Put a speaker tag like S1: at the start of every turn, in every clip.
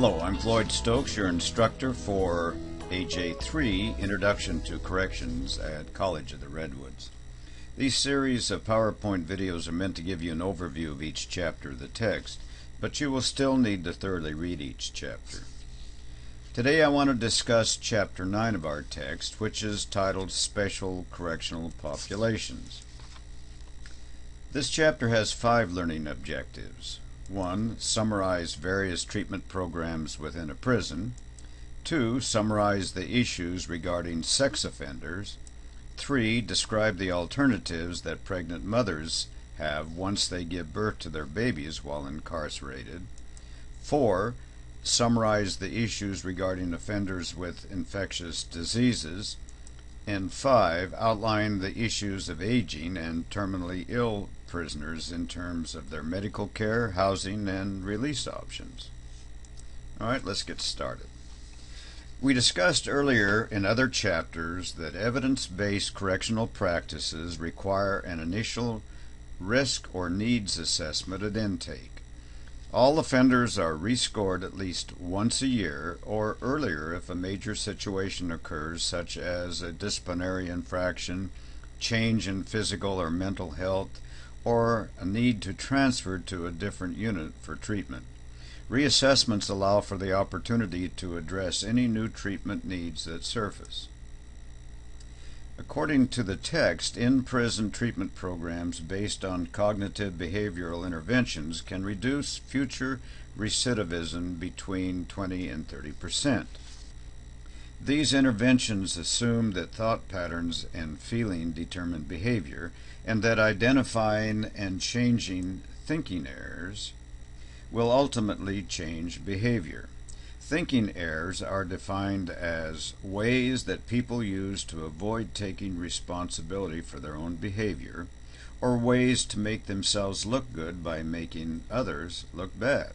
S1: Hello, I'm Floyd Stokes, your instructor for AJ3, Introduction to Corrections at College of the Redwoods. These series of PowerPoint videos are meant to give you an overview of each chapter of the text, but you will still need to thoroughly read each chapter. Today I want to discuss Chapter 9 of our text, which is titled Special Correctional Populations. This chapter has 5 learning objectives. 1. Summarize various treatment programs within a prison. 2. Summarize the issues regarding sex offenders. 3. Describe the alternatives that pregnant mothers have once they give birth to their babies while incarcerated. 4. Summarize the issues regarding offenders with infectious diseases. And 5. Outline the issues of aging and terminally ill prisoners in terms of their medical care, housing, and release options. Alright, let's get started. We discussed earlier in other chapters that evidence-based correctional practices require an initial risk or needs assessment at intake. All offenders are rescored at least once a year or earlier if a major situation occurs, such as a disciplinary infraction, change in physical or mental health, or a need to transfer to a different unit for treatment. Reassessments allow for the opportunity to address any new treatment needs that surface. According to the text, in-prison treatment programs based on cognitive behavioral interventions can reduce future recidivism between 20 and 30%. These interventions assume that thought patterns and feeling determine behavior, and that identifying and changing thinking errors will ultimately change behavior. Thinking errors are defined as ways that people use to avoid taking responsibility for their own behavior, or ways to make themselves look good by making others look bad.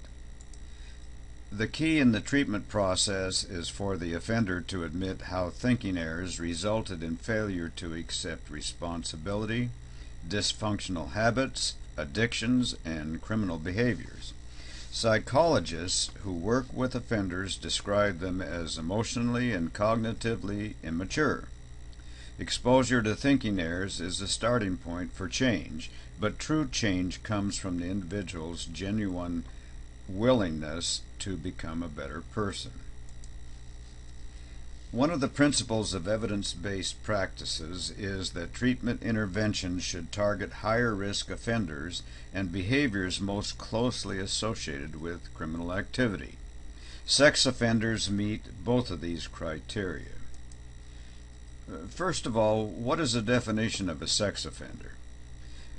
S1: The key in the treatment process is for the offender to admit how thinking errors resulted in failure to accept responsibility, dysfunctional habits, addictions, and criminal behaviors. Psychologists who work with offenders describe them as emotionally and cognitively immature. Exposure to thinking errors is a starting point for change, but true change comes from the individual's genuine willingness to become a better person. One of the principles of evidence-based practices is that treatment interventions should target higher-risk offenders and behaviors most closely associated with criminal activity. Sex offenders meet both of these criteria. First of all, what is the definition of a sex offender?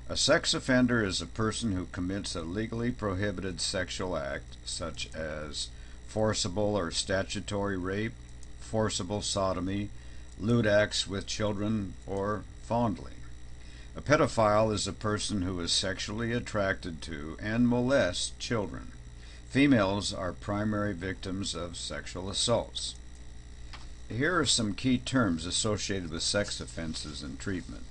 S1: A sex offender is a person who commits a legally prohibited sexual act, such as forcible or statutory rape, forcible sodomy, lewd acts with children, or fondling. A pedophile is a person who is sexually attracted to and molests children. Females are primary victims of sexual assaults. Here are some key terms associated with sex offenses and treatment.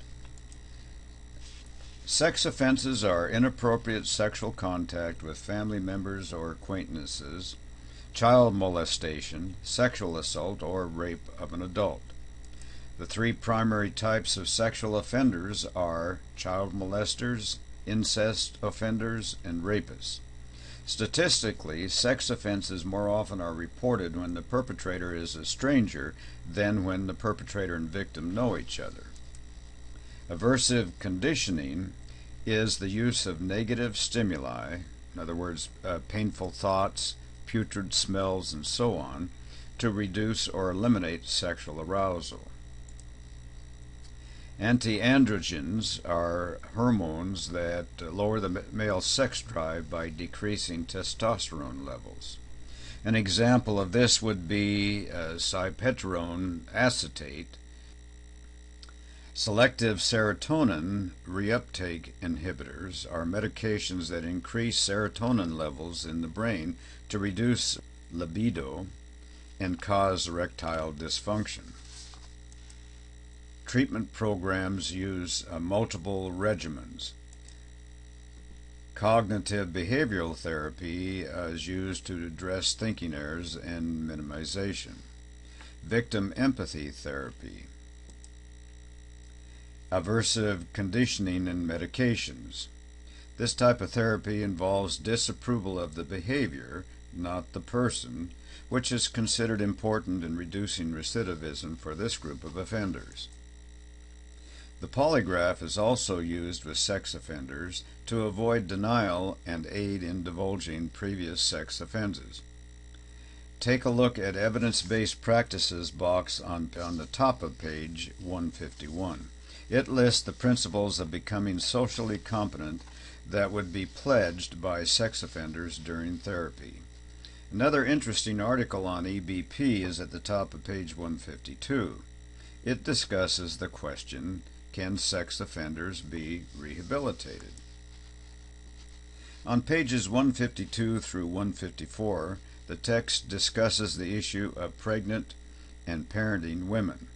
S1: Sex offenses are inappropriate sexual contact with family members or acquaintances, child molestation, sexual assault, or rape of an adult. The 3 primary types of sexual offenders are child molesters, incest offenders, and rapists. Statistically, sex offenses more often are reported when the perpetrator is a stranger than when the perpetrator and victim know each other. Aversive conditioning is the use of negative stimuli, in other words, painful thoughts, putrid smells, and so on, to reduce or eliminate sexual arousal. Antiandrogens are hormones that lower the male sex drive by decreasing testosterone levels. An example of this would be cypeterone acetate. Selective serotonin reuptake inhibitors are medications that increase serotonin levels in the brain to reduce libido and cause erectile dysfunction. Treatment programs use multiple regimens. Cognitive behavioral therapy is used to address thinking errors and minimization. Victim empathy therapy. Aversive conditioning and medications. This type of therapy involves disapproval of the behavior, not the person, which is considered important in reducing recidivism for this group of offenders. The polygraph is also used with sex offenders to avoid denial and aid in divulging previous sex offenses. Take a look at Evidence-Based Practices box on the top of page 151. It lists the principles of becoming socially competent that would be pledged by sex offenders during therapy. Another interesting article on EBP is at the top of page 152. It discusses the question, can sex offenders be rehabilitated? On pages 152 through 154, the text discusses the issue of pregnant and parenting women.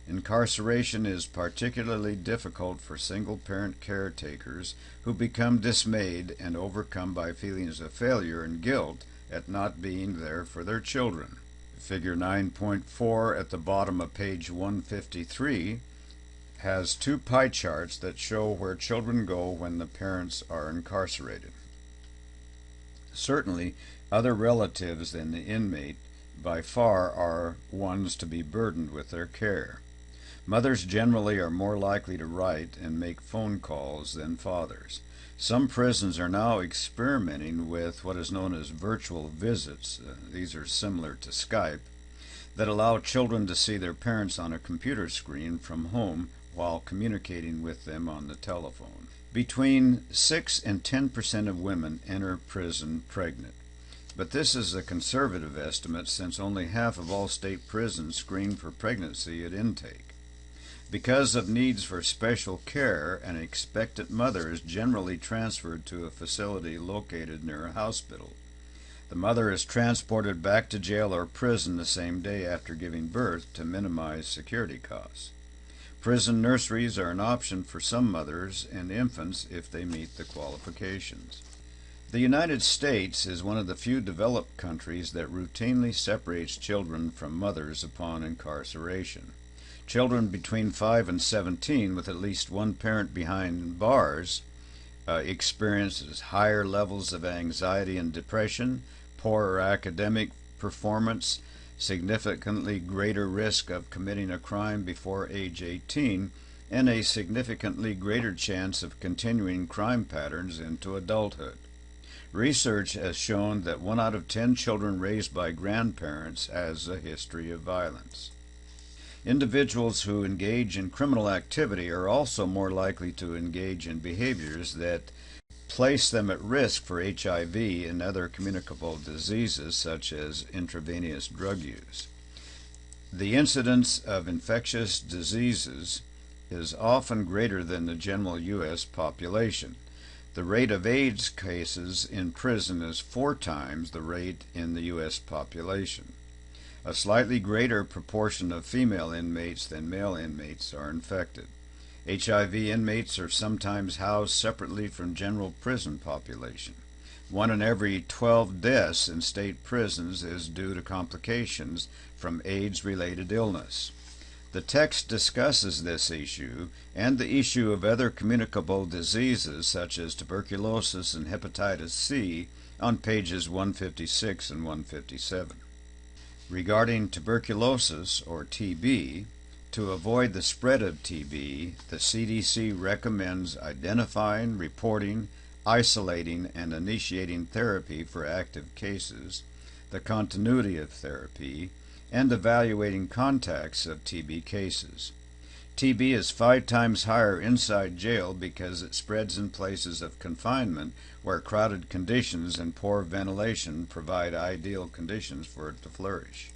S1: Incarceration is particularly difficult for single-parent caretakers who become dismayed and overcome by feelings of failure and guilt at not being there for their children. Figure 9.4 at the bottom of page 153 has two pie charts that show where children go when the parents are incarcerated. Certainly, other relatives than the inmate by far are ones to be burdened with their care. Mothers generally are more likely to write and make phone calls than fathers. Some prisons are now experimenting with what is known as virtual visits. These are similar to Skype, that allow children to see their parents on a computer screen from home while communicating with them on the telephone. Between 6 and 10% of women enter prison pregnant. But this is a conservative estimate since only half of all state prisons screen for pregnancy at intake. Because of needs for special care, an expectant mother is generally transferred to a facility located near a hospital. The mother is transported back to jail or prison the same day after giving birth to minimize security costs. Prison nurseries are an option for some mothers and infants if they meet the qualifications. The United States is one of the few developed countries that routinely separates children from mothers upon incarceration. Children between 5 and 17 with at least one parent behind bars experiences higher levels of anxiety and depression, poorer academic performance, significantly greater risk of committing a crime before age 18, and a significantly greater chance of continuing crime patterns into adulthood. Research has shown that 1 out of 10 children raised by grandparents has a history of violence. Individuals who engage in criminal activity are also more likely to engage in behaviors that place them at risk for HIV and other communicable diseases such as intravenous drug use. The incidence of infectious diseases is often greater than the general U.S. population. The rate of AIDS cases in prison is 4 times the rate in the U.S. population. A slightly greater proportion of female inmates than male inmates are infected. HIV inmates are sometimes housed separately from general prison population. 1 in every 12 deaths in state prisons is due to complications from AIDS-related illness. The text discusses this issue and the issue of other communicable diseases such as tuberculosis and hepatitis C on pages 156 and 157. Regarding tuberculosis, or TB, to avoid the spread of TB, the CDC recommends identifying, reporting, isolating, and initiating therapy for active cases, the continuity of therapy, and evaluating contacts of TB cases. TB is 5 times higher inside jail because it spreads in places of confinement where crowded conditions and poor ventilation provide ideal conditions for it to flourish.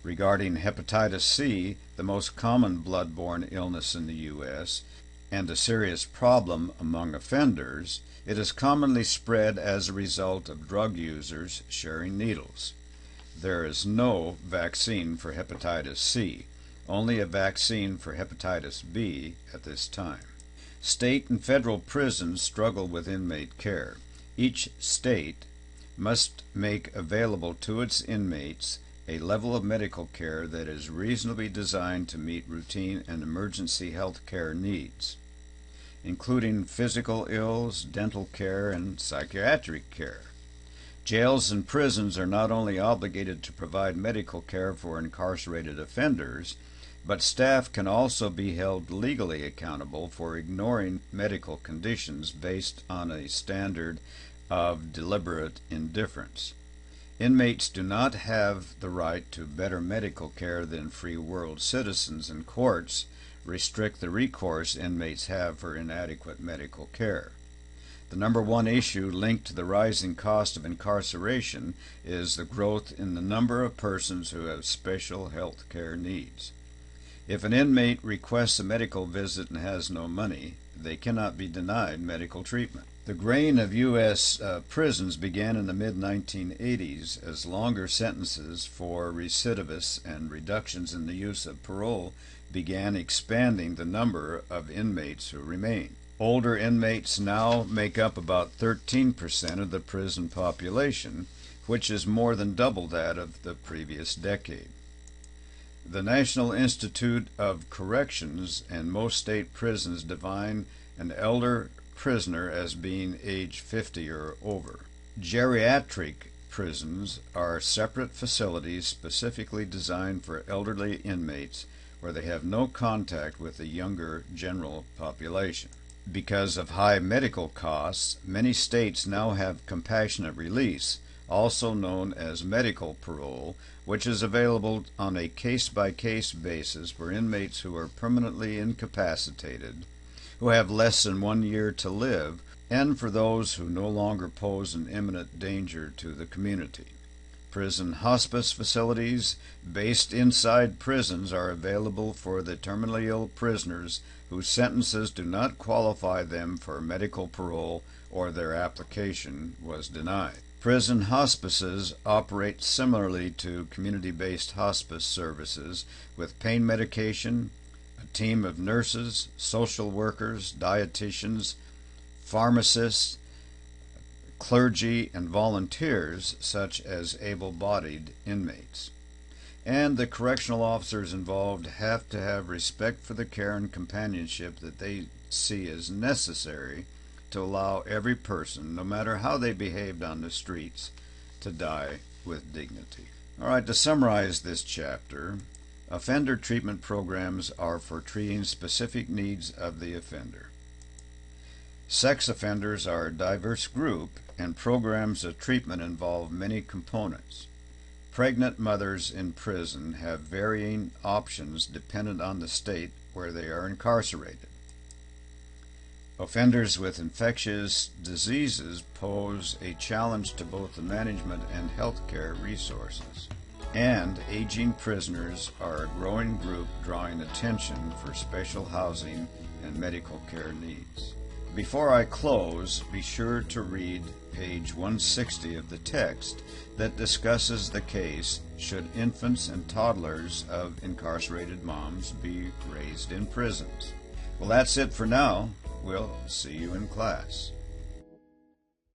S1: Regarding hepatitis C, the most common blood-borne illness in the U.S., and a serious problem among offenders, it is commonly spread as a result of drug users sharing needles. There is no vaccine for hepatitis C, only a vaccine for hepatitis B at this time. State and federal prisons struggle with inmate care. Each state must make available to its inmates a level of medical care that is reasonably designed to meet routine and emergency health care needs, including physical ills, dental care, and psychiatric care. Jails and prisons are not only obligated to provide medical care for incarcerated offenders, but staff can also be held legally accountable for ignoring medical conditions based on a standard of deliberate indifference. Inmates do not have the right to better medical care than free world citizens, and courts restrict the recourse inmates have for inadequate medical care. The number one issue linked to the rising cost of incarceration is the growth in the number of persons who have special health care needs. If an inmate requests a medical visit and has no money, they cannot be denied medical treatment. The graying of U.S. prisons began in the mid-1980s as longer sentences for recidivists and reductions in the use of parole began expanding the number of inmates who remain. Older inmates now make up about 13% of the prison population, which is more than double that of the previous decade. The National Institute of Corrections and most state prisons define an elder prisoner as being age 50 or over. Geriatric prisons are separate facilities specifically designed for elderly inmates where they have no contact with the younger general population. Because of high medical costs, many states now have compassionate release, also known as medical parole, which is available on a case-by-case basis for inmates who are permanently incapacitated, who have less than 1 year to live, and for those who no longer pose an imminent danger to the community. Prison hospice facilities based inside prisons are available for the terminally ill prisoners whose sentences do not qualify them for medical parole or their application was denied. Prison hospices operate similarly to community-based hospice services with pain medication, a team of nurses, social workers, dietitians, pharmacists, clergy, and volunteers such as able-bodied inmates. And the correctional officers involved have to have respect for the care and companionship that they see as necessary to allow every person, no matter how they behaved on the streets, to die with dignity. All right, to summarize this chapter, offender treatment programs are for treating specific needs of the offender. Sex offenders are a diverse group, and programs of treatment involve many components. Pregnant mothers in prison have varying options dependent on the state where they are incarcerated. Offenders with infectious diseases pose a challenge to both the management and healthcare resources. And aging prisoners are a growing group drawing attention for special housing and medical care needs. Before I close, be sure to read page 160 of the text that discusses the case should infants and toddlers of incarcerated moms be raised in prisons. Well, that's it for now. We'll see you in class.